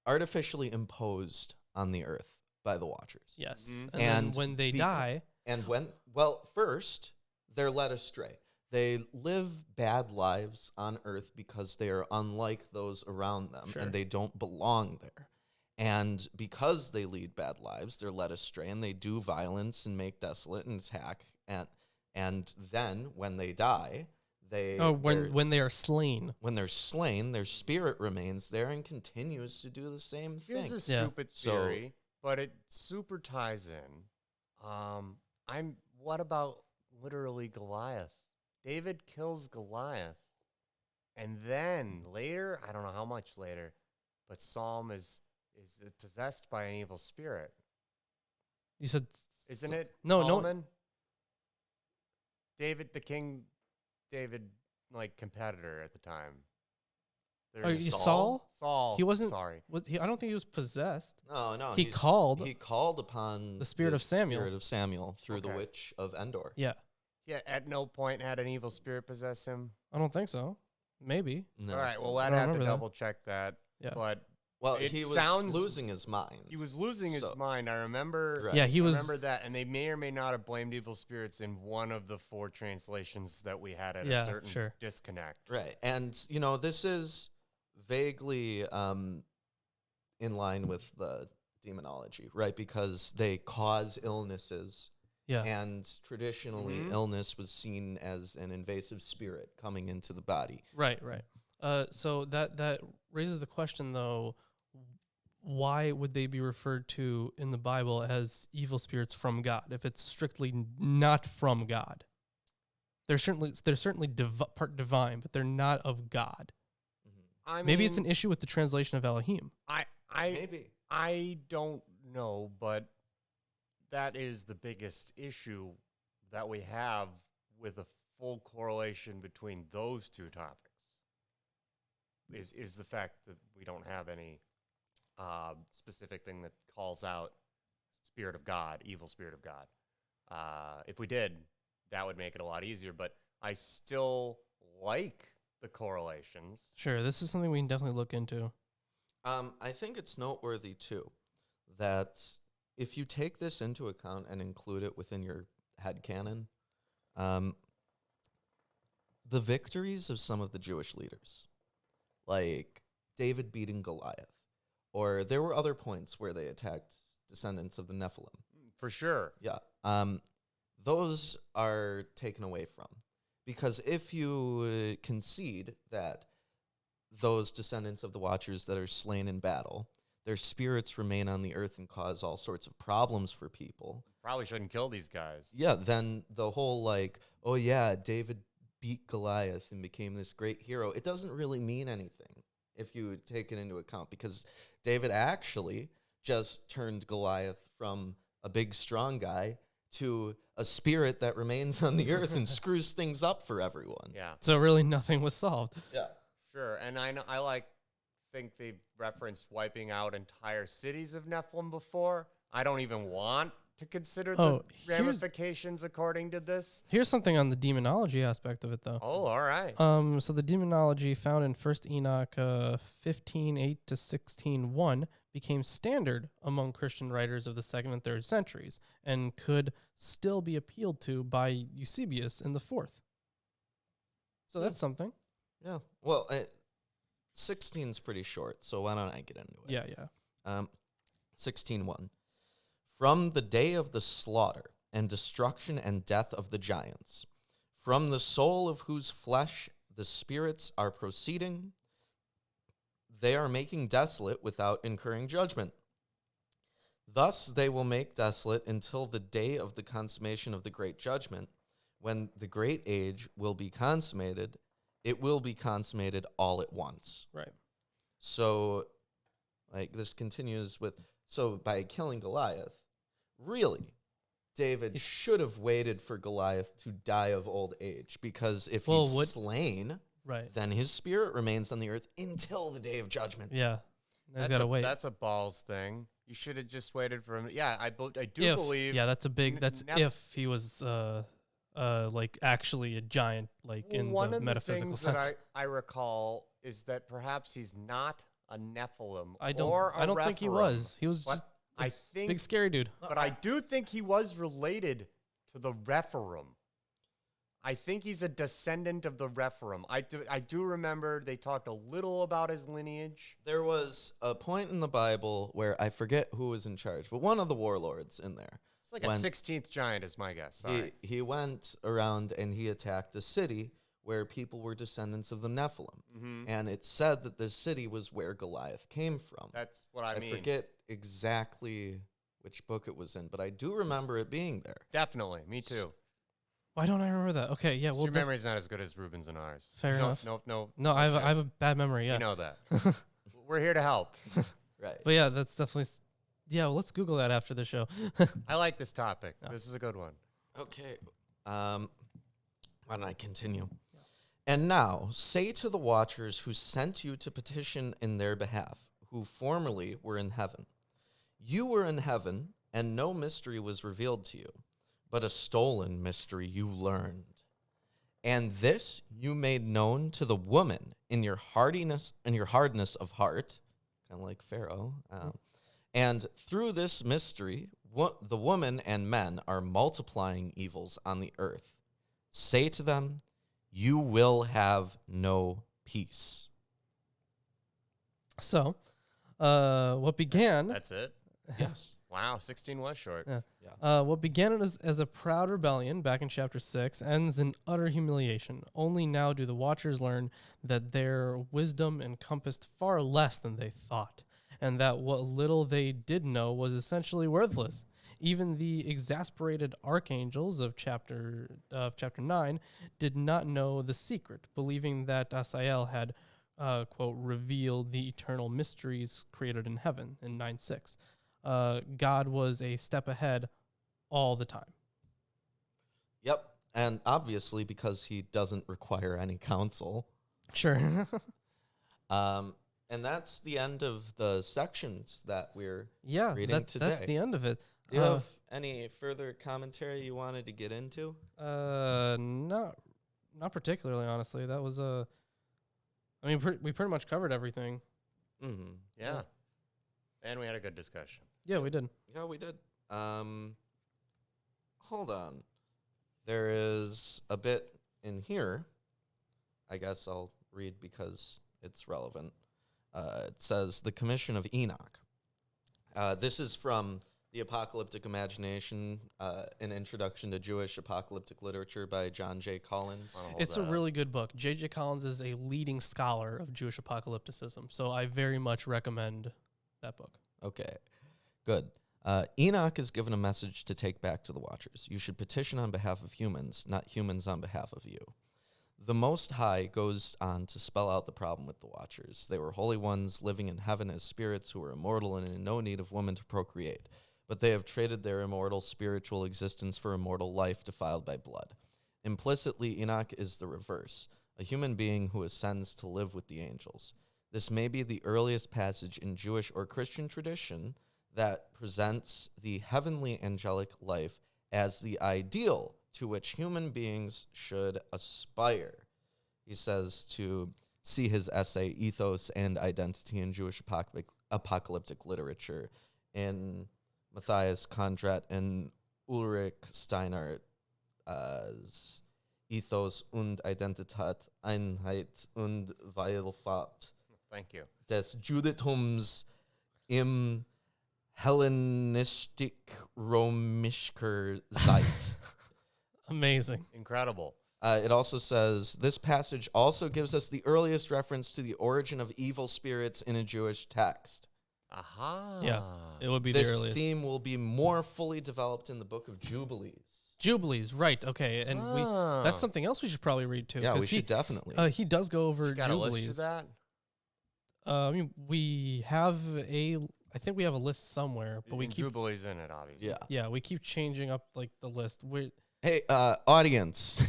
artificially imposed on the earth by the Watchers. Yes. Mhm. And, And then when they beca- die, And first, they're led astray. They live bad lives on earth because they are unlike those around them, Sure. and they don't belong there. And because they lead bad lives, they're led astray, and they do violence and make desolate and attack. And then when they die, when they are slain. when they're slain, their spirit remains there and continues to do the same Here's thing. a Yeah. stupid So- theory, but it super ties in. What about literally Goliath? David kills Goliath, and then later, I don't know how much later, but Psalm is is it possessed by an evil spirit? You said Isn't it no. Solomon? David, the king, David, like competitor at the time. Are you Saul? Saul. He wasn't. Sorry. I don't think he was possessed. No. He called upon the spirit of Samuel. Spirit of Samuel through the witch of Endor. Yeah. Yeah. At no point had an evil spirit possess him. I don't think so. Maybe. No. All right. Well, I I'd don't have to remember that. double check that. Yeah. But Well, it he was sounds- losing his mind. he was losing his mind. I remember. Right. Yeah, he was. I remember that, and they may or may not have blamed evil spirits in one of the 4 translations that we had at a certain disconnect. Right. And, this is vaguely in line with the demonology, right? Because they cause illnesses. Yeah. And traditionally, illness was seen as an invasive spirit coming into the body. Right. So that raises the question, though. Why would they be referred to in the Bible as evil spirits from God if it's strictly not from God? They're certainly part divine, but they're not of God. Maybe it's an issue with the translation of Elohim. Maybe. I don't know, but that is the biggest issue that we have with a full correlation between those two topics. Is the fact that we don't have any specific thing that calls out spirit of God, evil spirit of God. If we did, that would make it a lot easier, but I still like the correlations. Sure, this is something we can definitely look into. I think it's noteworthy, too, that if you take this into account and include it within your headcanon, the victories of some of the Jewish leaders, like David beating Goliath, or there were other points where they attacked descendants of the Nephilim. For sure. Yeah. Those are taken away from. Because if you concede that those descendants of the Watchers that are slain in battle, their spirits remain on the earth and cause all sorts of problems for people. Probably shouldn't kill these guys. Yeah, then the whole David beat Goliath and became this great hero, it doesn't really mean anything if you take it into account, because David actually just turned Goliath from a big, strong guy to a spirit that remains on the earth and screws things up for everyone. Yeah. So really nothing was solved. Yeah. Sure. And I know think they've referenced wiping out entire cities of Nephilim before. I don't even want to consider the ramifications according to this. Here's something on the demonology aspect of it, though. Oh, all right. So the demonology found in 1 Enoch 15:8 to 16:1 became standard among Christian writers of the 2nd and 3rd centuries and could still be appealed to by Eusebius in the 4th. So that's something. Yeah. Well, 16 is pretty short, so why don't I get into it? Yeah. 16:1. From the day of the slaughter and destruction and death of the giants, from the soul of whose flesh the spirits are proceeding, they are making desolate without incurring judgment. Thus they will make desolate until the day of the consummation of the great judgment, when the great age will be consummated. It will be consummated all at once. Right. So, this continues with, by killing Goliath, really, David should have waited for Goliath to die of old age, because if he's slain, then his spirit remains on the earth until the day of judgment. Yeah. He's got to wait. That's a balls thing. You should have just waited for him. Yeah, I do believe. Yeah, that's a big, if he was actually a giant, in one the of metaphysical the things sense. that I recall is that perhaps he's not a Nephilim I don't Rephaim. think he was. He was just I think big scary dude. But I do think he was related to the Rephaim. I think he's a descendant of the Rephaim. I do remember they talked a little about his lineage. There was a point in the Bible where I forget who was in charge, but one of the warlords in there. It's like a 16th giant is my guess. He went around and he attacked a city where people were descendants of the Nephilim. Mm-hmm. And it said that this city was where Goliath came from. That's what I mean. I forget exactly which book it was in, but I do remember it being there. Definitely. Me too. Why don't I remember that? Okay, yeah. Your memory's not as good as Ruben's and ours. Fair enough. No. I have a bad memory, yeah. You know that. We're here to help. Right. But yeah, that's definitely. Yeah, well, let's Google that after the show. I like this topic. Yeah. This is a good one. Okay. Why don't I continue? And now say to the watchers who sent you to petition in their behalf, who formerly were in heaven. You were in heaven, and no mystery was revealed to you, but a stolen mystery you learned. And this you made known to the woman in your hardness of heart, kind of like Pharaoh. And through this mystery, the woman and men are multiplying evils on the earth. Say to them, you will have no peace. So, what began... That's it? Yes. Wow, 16 was short. Yeah. What began as a proud rebellion back in chapter 6 ends in utter humiliation. Only now do the watchers learn that their wisdom encompassed far less than they thought, and that what little they did know was essentially worthless. Even the exasperated archangels of chapter 9 did not know the secret, believing that Asael had, quote, revealed the eternal mysteries created in heaven in 9:6. God was a step ahead all the time. Yep. And obviously because he doesn't require any counsel. Sure. And that's the end of the sections that we're Yeah, reading today. that's the end of it. Do you have any further commentary you wanted to get into? Not particularly, honestly. That was I mean, we pretty much covered everything. Mm-hmm. Yeah. And we had a good discussion. Yeah, we did. Yeah, we did. Hold on. There is a bit in here. I guess I'll read because it's relevant. It says, the commission of Enoch. This is from The Apocalyptic Imagination, an introduction to Jewish apocalyptic literature by John J. Collins. It's a really good book. J.J. Collins is a leading scholar of Jewish apocalypticism, so I very much recommend that book. Okay, good. Enoch is given a message to take back to the Watchers. You should petition on behalf of humans, not humans on behalf of you. The Most High goes on to spell out the problem with the Watchers. They were holy ones living in heaven as spirits who were immortal and in no need of woman to procreate. But they have traded their immortal spiritual existence for immortal life defiled by blood. Implicitly, Enoch is the reverse, a human being who ascends to live with the angels. This may be the earliest passage in Jewish or Christian tradition that presents the heavenly angelic life as the ideal to which human beings should aspire. He says to see his essay, Ethos and Identity in Jewish Apocalyptic Literature, in Matthias Kondrat and Ulrich Steinert as Ethos und Identität, Einheit und Vielfalt Thank you. des Judentums im Hellenistik-Römischer Zeit. Amazing. Incredible. It also says, this passage also gives us the earliest reference to the origin of evil spirits in a Jewish text. Aha. Yeah, it would be the This earliest. theme will be more fully developed in the book of Jubilees. Jubilees, right? Okay, and that's something else we should probably read too. Yeah, we 'cause should definitely. He does go over You got a list Jubilees. for that? I mean, I think we have a list somewhere, but we And keep Jubilee's in it, obviously. yeah, we keep changing up like the list. Hey, audience,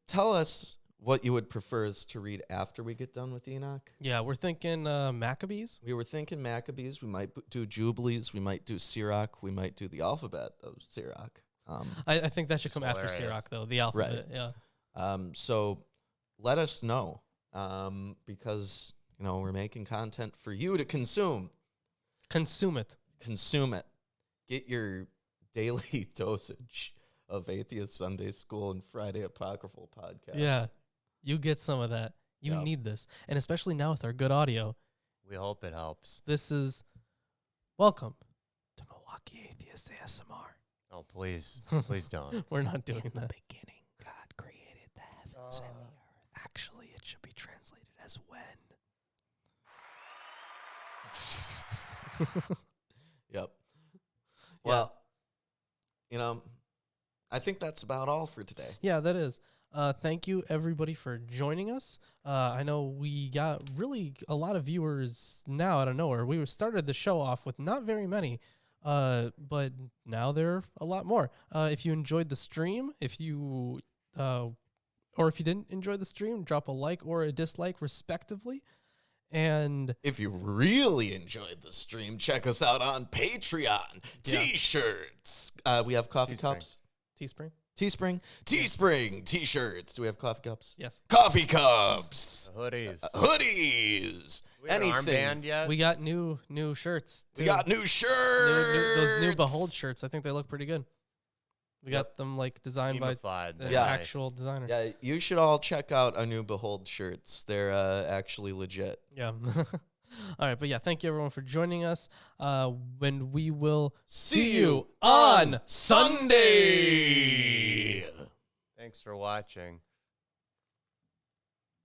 tell us what you would prefer us to read after we get done with Enoch. Yeah, we're thinking Maccabees. We were thinking Maccabees. We might do Jubilees. We might do Sirach. We might do the alphabet of Sirach. I think that should come after hilarious. Sirach, though, the alphabet. Right. Yeah. So let us know because, we're making content for you to consume. Consume it. Consume it. Get your daily dosage of Atheist Sunday School and Friday Apocryphal Podcast. Yeah. You get some of that. You Yep. need this. And especially now with our good audio, We hope it helps. this is welcome to Milwaukee Atheist ASMR. Oh, please. Please don't. We're not doing In the that. beginning, God created the heavens and the earth. Actually, it should be translated as when. Yep. Well, I think that's about all for today. Yeah, that is. Thank you, everybody, for joining us. I know we got really a lot of viewers now out of nowhere. We started the show off with not very many, but now there are a lot more. If you enjoyed the stream, or if you didn't enjoy the stream, drop a like or a dislike, respectively. And if you really enjoyed the stream, check us out on Patreon. Yeah. T-shirts. We have coffee Teespring. cups. Teespring. Teespring. T-shirts. Do we have coffee cups? Yes. Coffee cups. Hoodies. Hoodies. We have an Anything. armband yet? We got new shirts. We too. got new shirts. those new Behold shirts. I think they look pretty good. We got them like designed by Gamified. the They're Yeah. nice. actual designer. Yeah, you should all check out our new Behold shirts. They're actually legit. Yeah. All right, but yeah, thank you everyone for joining us. When we will see you on Sunday. Thanks for watching.